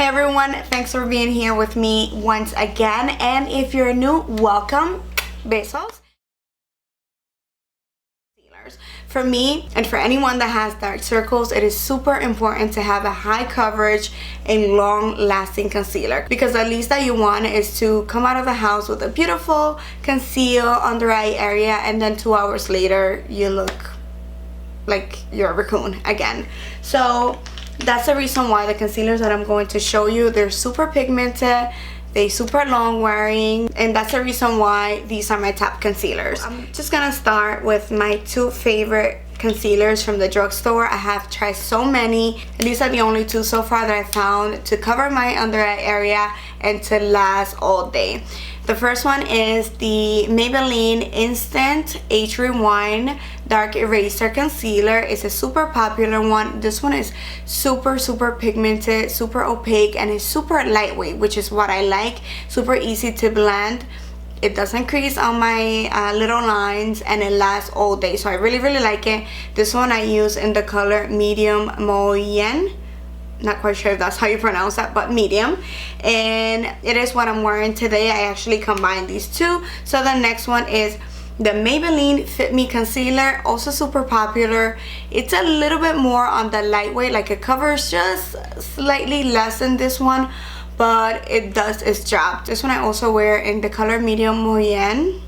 Hey everyone, thanks for being here with me once again, and if you're new, welcome. Besos. For me and for anyone that has dark circles, it is super important to have a high coverage and long lasting concealer, because the least that you want is to come out of the house with a beautiful conceal under eye area and then 2 hours later you look like you're a raccoon again. So that's the reason why the concealers that I'm going to show you, they're super pigmented, they super long wearing, and that's the reason why these are my top concealers. I'm just gonna start with my two favorite concealers from the drugstore. I have tried so many, and these are the only two so far that I found to cover my under eye area and to last all day. The first one is the Maybelline Instant Age Rewind Dark Eraser Concealer. It's a super popular one. This one is super pigmented, super opaque, and it's super lightweight, which is what I like. Super easy to blend. It doesn't crease on my little lines, and it lasts all day, so I really like it. This one I use in the color medium moyen. Not quite sure if that's how you pronounce that, but medium, and it is what I'm wearing today. I actually combined these two. So the next one is the Maybelline Fit Me Concealer, also super popular. It's a little bit more on the lightweight, like it covers just slightly less than this one, but it does its job. This one I also wear in the color medium moyen.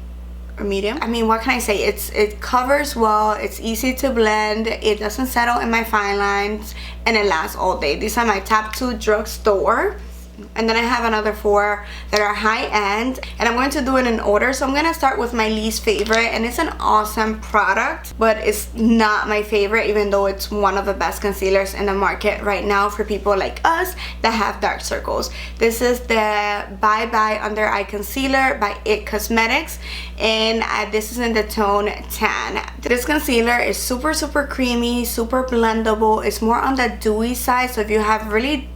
Or medium. I mean, what can I say? It covers well, it's easy to blend, it doesn't settle in my fine lines, and it lasts all day. These are my top two drugstore. And then I have another four that are high-end, and I'm going to do it in order. So I'm going to start with my least favorite, and it's an awesome product, but it's not my favorite, even though it's one of the best concealers in the market right now for people like us that have dark circles. This is the Bye Bye Under Eye Concealer by IT Cosmetics, and this is in the tone Tan. This concealer is super creamy, super blendable. It's more on the dewy side, so if you have really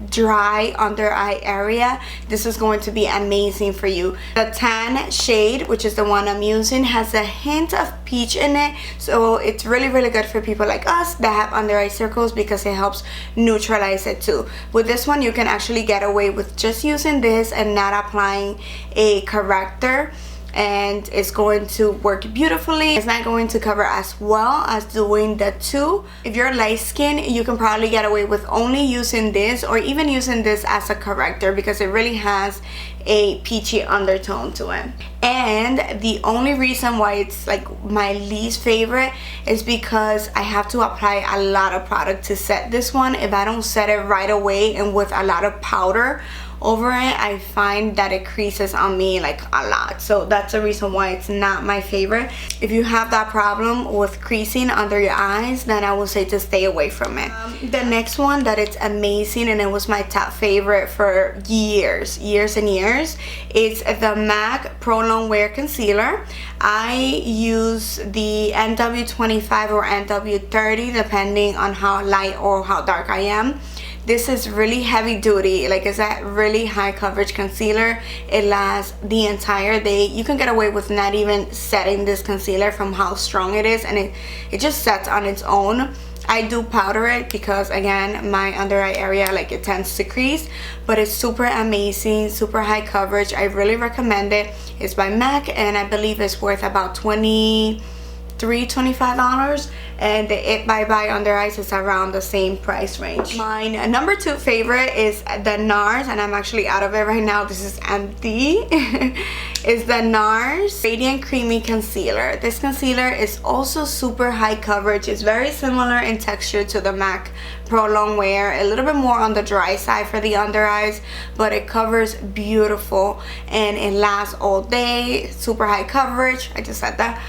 dry under eye area, this is going to be amazing for you. The tan shade, which is the one I'm using, has a hint of peach in it, so it's really good for people like us that have under eye circles, because it helps neutralize it too. With this one you can actually get away with just using this and not applying a corrector, and it's going to work beautifully. It's not going to cover as well as doing the two. If you're light skin, you can probably get away with only using this, or even using this as a corrector, because it really has a peachy undertone to it. And the only reason why it's like my least favorite is because I have to apply a lot of product to set this one. If I don't set it right away and with a lot of powder over it, I find that it creases on me like a lot. So that's the reason why it's not my favorite. If you have that problem with creasing under your eyes, then I would say to stay away from it. The next one that it's amazing, and it was my top favorite for years and years, is the MAC Pro Longwear Concealer. I use the NW25 or NW30 depending on how light or how dark I am. This is really heavy duty, like it's a really high coverage concealer. It lasts the entire day. You can get away with not even setting this concealer from how strong it is, and it just sets on its own. I do powder it because, again, my under eye area, like, it tends to crease, but it's super amazing, super high coverage. I really recommend it. It's by MAC, and I believe it's worth about $25, and the IT Bye Bye Under Eyes is around the same price range. My number two favorite is the Nars, and I'm actually out of it right now. This is empty. Is the Nars Radiant Creamy Concealer. This concealer is also super high coverage. It's very similar in texture to the MAC Pro Longwear, a little bit more on the dry side for the under eyes, but it covers beautiful and it lasts all day. Super high coverage, I just said that.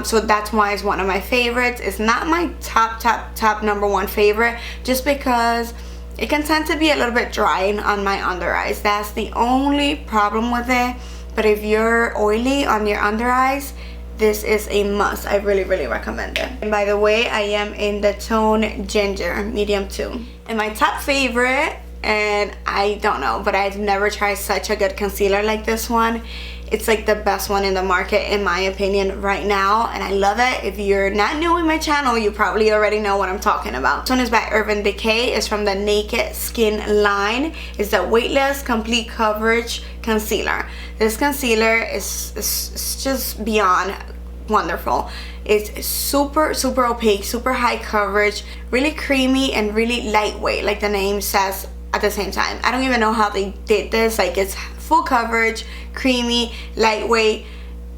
So that's why it's one of my favorites. It's not my top number one favorite, just because it can tend to be a little bit drying on my under eyes. That's the only problem with it. But if you're oily on your under eyes, this is a must. I really recommend it. And by the way, I am in the tone Ginger, medium 2. And my top favorite, and I don't know, but I've never tried such a good concealer like this one, It's like the best one in the market in my opinion right now, and I love it. If you're not new in my channel, you probably already know what I'm talking about. This one is by Urban Decay. It's from the Naked Skin line. It's the Weightless Complete Coverage Concealer. This concealer is just beyond wonderful. It's super opaque, super high coverage, really creamy and really lightweight, like the name says at the same time. I don't even know how they did this. Like, it's full coverage, creamy, lightweight,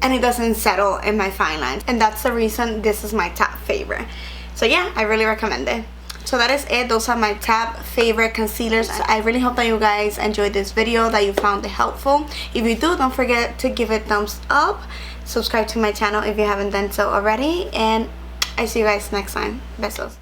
and it doesn't settle in my fine lines, and that's the reason this is my top favorite. So yeah, I really recommend it. So that is it. Those are my top favorite concealers. I really hope that you guys enjoyed this video, that you found it helpful. If you do, don't forget to give it a thumbs up. Subscribe to my channel if you haven't done so already, and I see you guys next time. Besos.